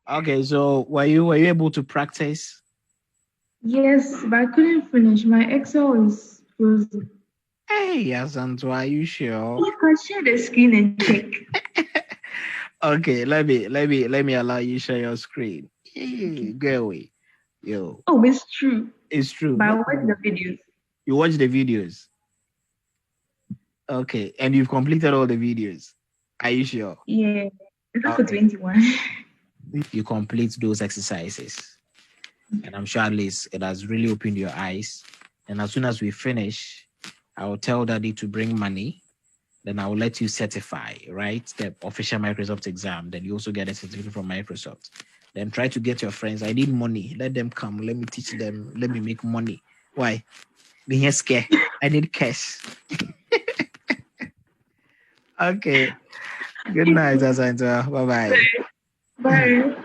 Okay, so were you able to practice? Yes, but I couldn't finish. My Excel is frozen. Hey, Yasanto, are you sure? You can share the screen and check. Okay, let me allow you share your screen. Hey, Okay. go away. Yo, Oh, it's true. it's true. But I No watched the problem. videos. You watch the videos. Okay, and you've completed all the videos. Are you sure? Yeah. It's not for Okay. 21. If you complete those exercises, and I'm sure at least it has really opened your eyes. And as soon as we finish, I will tell Daddy to bring money. Then I will let you certify, right? The official Microsoft exam. Then you also get a certificate from Microsoft. Then try to get your friends. I need money. Let them come. Let me teach them. Let me make money. Why? Me here scare. I need cash. Okay. Good night, Asanta. Bye bye. Bye.